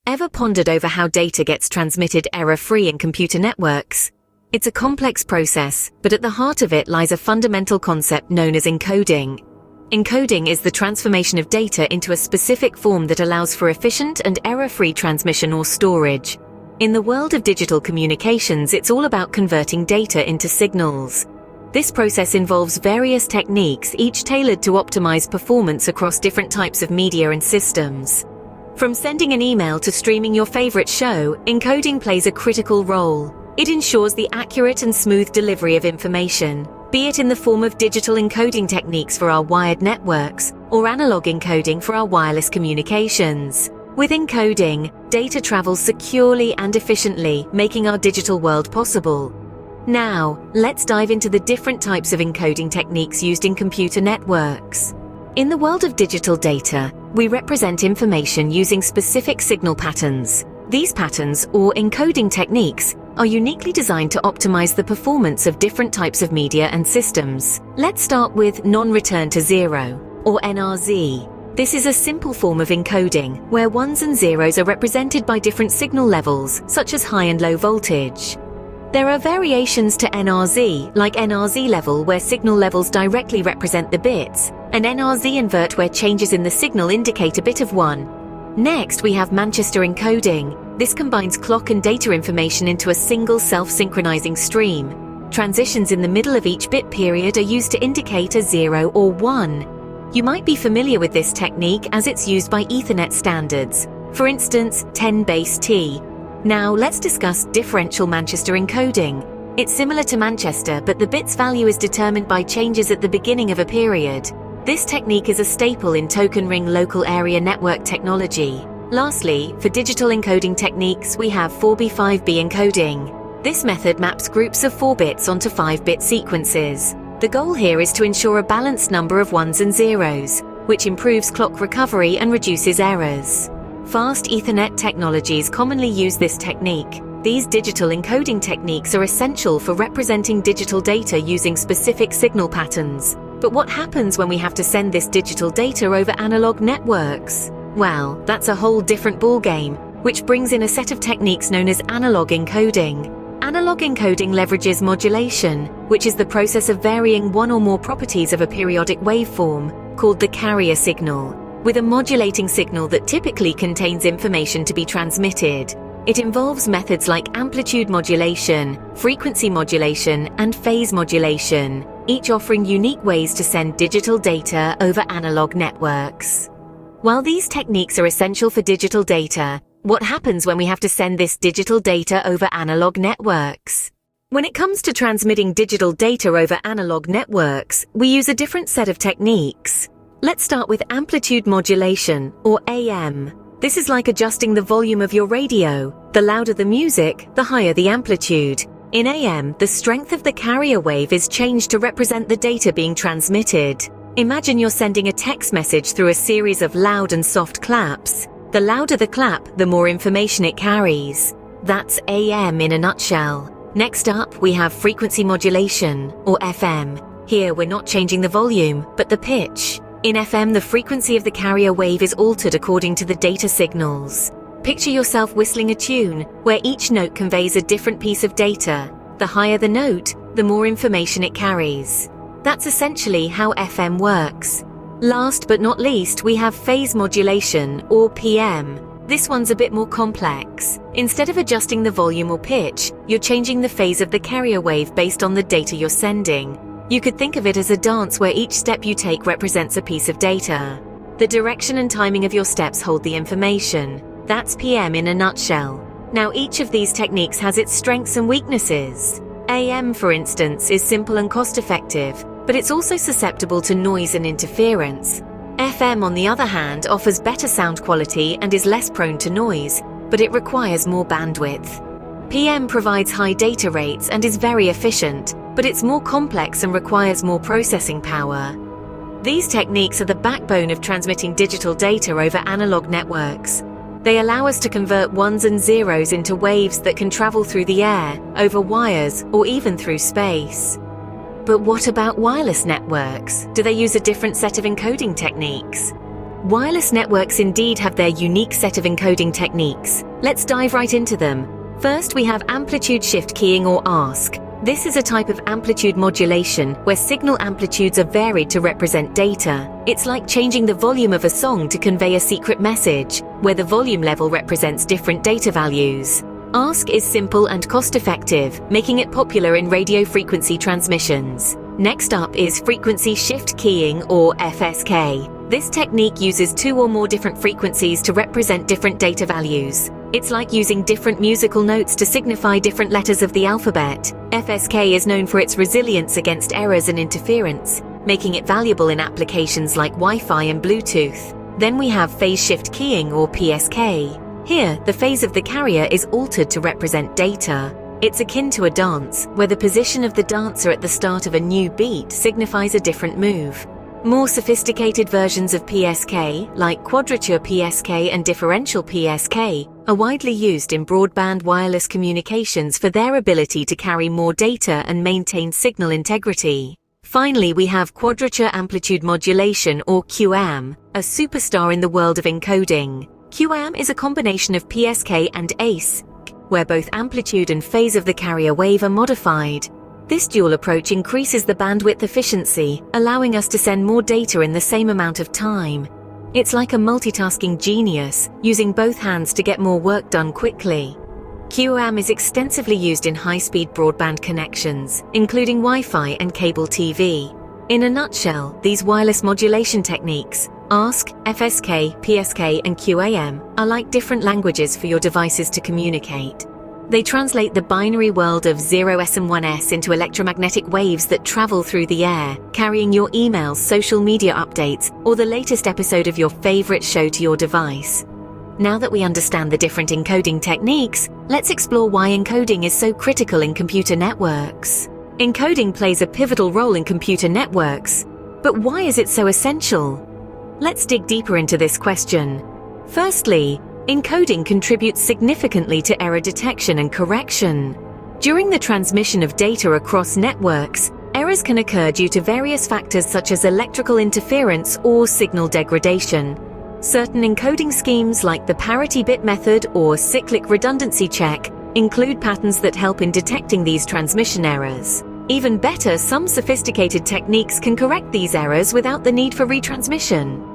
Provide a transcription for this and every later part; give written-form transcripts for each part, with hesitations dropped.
Ever pondered over how data gets transmitted error-free in computer networks? It's a complex process, but at the heart of it lies a fundamental concept known as encoding. Encoding is the transformation of data into a specific form that allows for efficient and error-free transmission or storage. In the world of digital communications, it's all about converting data into signals. This process involves various techniques, each tailored to optimize performance across different types of media and systems. From sending an email to streaming your favorite show, encoding plays a critical role. It ensures the accurate and smooth delivery of information, be it in the form of digital encoding techniques for our wired networks or analog encoding for our wireless communications. With encoding, data travels securely and efficiently, making our digital world possible. Now, let's dive into the different types of encoding techniques used in computer networks. In the world of digital data, we represent information using specific signal patterns. These patterns, or encoding techniques, are uniquely designed to optimize the performance of different types of media and systems. Let's start with non-return to zero, or NRZ. This is a simple form of encoding, where ones and zeros are represented by different signal levels, such as high and low voltage. There are variations to NRZ, like NRZ level, where signal levels directly represent the bits, and NRZ invert, where changes in the signal indicate a bit of 1. Next, we have Manchester encoding. This combines clock and data information into a single self-synchronizing stream. Transitions in the middle of each bit period are used to indicate a 0 or 1. You might be familiar with this technique as it's used by Ethernet standards, for instance, 10 base T. Now, let's discuss differential Manchester encoding. It's similar to Manchester, but the bit's value is determined by changes at the beginning of a period. This technique is a staple in token ring local area network technology. Lastly, for digital encoding techniques, we have 4B5B encoding. This method maps groups of 4 bits onto 5-bit sequences. The goal here is to ensure a balanced number of ones and zeros, which improves clock recovery and reduces errors. Fast Ethernet technologies commonly use this technique. These digital encoding techniques are essential for representing digital data using specific signal patterns. But what happens when we have to send this digital data over analog networks? Well, that's a whole different ballgame, which brings in a set of techniques known as analog encoding. Analog encoding leverages modulation, which is the process of varying one or more properties of a periodic waveform, called the carrier signal, with a modulating signal that typically contains information to be transmitted. It involves methods like amplitude modulation, frequency modulation, and phase modulation, each offering unique ways to send digital data over analog networks. While these techniques are essential for digital data, what happens when we have to send this digital data over analog networks? When it comes to transmitting digital data over analog networks, we use a different set of techniques. Let's start with amplitude modulation, or AM. This is like adjusting the volume of your radio. The louder the music, the higher the amplitude. In AM, the strength of the carrier wave is changed to represent the data being transmitted. Imagine you're sending a text message through a series of loud and soft claps. The louder the clap, the more information it carries. That's AM in a nutshell. Next up, we have frequency modulation, or FM. Here, we're not changing the volume, but the pitch. In FM, the frequency of the carrier wave is altered according to the data signals. Picture yourself whistling a tune, where each note conveys a different piece of data. The higher the note, the more information it carries. That's essentially how FM works. Last but not least, we have phase modulation, or PM. This one's a bit more complex. Instead of adjusting the volume or pitch, you're changing the phase of the carrier wave based on the data you're sending. You could think of it as a dance where each step you take represents a piece of data. The direction and timing of your steps hold the information. That's PM in a nutshell. Now, each of these techniques has its strengths and weaknesses. AM, for instance, is simple and cost-effective, but it's also susceptible to noise and interference. FM, on the other hand, offers better sound quality and is less prone to noise, but it requires more bandwidth. PM provides high data rates and is very efficient, but it's more complex and requires more processing power. These techniques are the backbone of transmitting digital data over analog networks. They allow us to convert ones and zeros into waves that can travel through the air, over wires, or even through space. But what about wireless networks? Do they use a different set of encoding techniques? Wireless networks indeed have their unique set of encoding techniques. Let's dive right into them. First, we have amplitude shift keying, or ASK. This is a type of amplitude modulation where signal amplitudes are varied to represent data. It's like changing the volume of a song to convey a secret message, where the volume level represents different data values. ASK is simple and cost-effective, making it popular in radio frequency transmissions. Next up is frequency shift keying, or FSK. This technique uses two or more different frequencies to represent different data values. It's like using different musical notes to signify different letters of the alphabet. FSK is known for its resilience against errors and interference, making it valuable in applications like Wi-Fi and Bluetooth. Then we have phase shift keying, or PSK. Here, the phase of the carrier is altered to represent data. It's akin to a dance, where the position of the dancer at the start of a new beat signifies a different move. More sophisticated versions of PSK, like quadrature PSK and differential PSK, are widely used in broadband wireless communications for their ability to carry more data and maintain signal integrity. Finally, we have quadrature amplitude modulation, or QAM, a superstar in the world of encoding. QAM is a combination of PSK and ASK, where both amplitude and phase of the carrier wave are modified. This dual approach increases the bandwidth efficiency, allowing us to send more data in the same amount of time. It's like a multitasking genius, using both hands to get more work done quickly. QAM is extensively used in high-speed broadband connections, including Wi-Fi and cable TV. In a nutshell, these wireless modulation techniques, ASK, FSK, PSK, and QAM, are like different languages for your devices to communicate. They translate the binary world of 0s and 1s into electromagnetic waves that travel through the air, carrying your emails, social media updates, or the latest episode of your favorite show to your device. Now that we understand the different encoding techniques, let's explore why encoding is so critical in computer networks. Encoding plays a pivotal role in computer networks, but why is it so essential? Let's dig deeper into this question. Firstly, encoding contributes significantly to error detection and correction. During the transmission of data across networks, errors can occur due to various factors such as electrical interference or signal degradation. Certain encoding schemes like the parity bit method or cyclic redundancy check include patterns that help in detecting these transmission errors. Even better, some sophisticated techniques can correct these errors without the need for retransmission.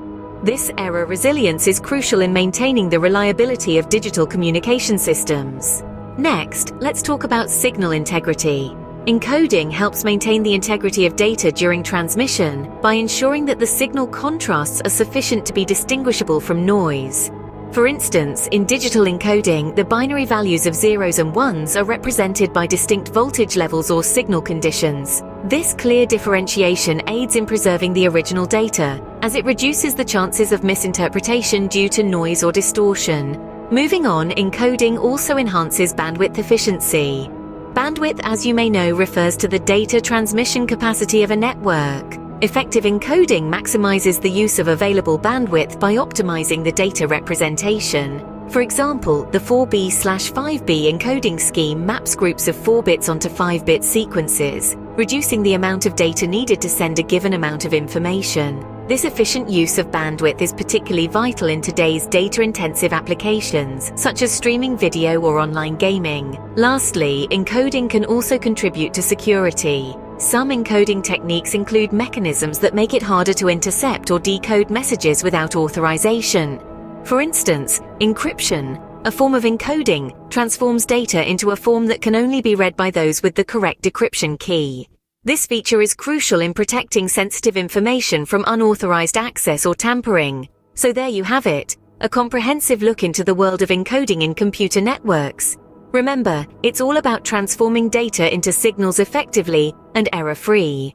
This error resilience is crucial in maintaining the reliability of digital communication systems. Next, let's talk about signal integrity. Encoding helps maintain the integrity of data during transmission by ensuring that the signal contrasts are sufficient to be distinguishable from noise. For instance, in digital encoding, the binary values of zeros and ones are represented by distinct voltage levels or signal conditions. This clear differentiation aids in preserving the original data, as it reduces the chances of misinterpretation due to noise or distortion. Moving on, encoding also enhances bandwidth efficiency. Bandwidth, as you may know, refers to the data transmission capacity of a network. Effective encoding maximizes the use of available bandwidth by optimizing the data representation. For example, the 4B/5B encoding scheme maps groups of 4 bits onto 5-bit sequences, reducing the amount of data needed to send a given amount of information. This efficient use of bandwidth is particularly vital in today's data-intensive applications, such as streaming video or online gaming. Lastly, encoding can also contribute to security. Some encoding techniques include mechanisms that make it harder to intercept or decode messages without authorization. For instance, encryption, a form of encoding, transforms data into a form that can only be read by those with the correct decryption key. This feature is crucial in protecting sensitive information from unauthorized access or tampering. So there you have it, a comprehensive look into the world of encoding in computer networks. Remember, it's all about transforming data into signals effectively and error-free.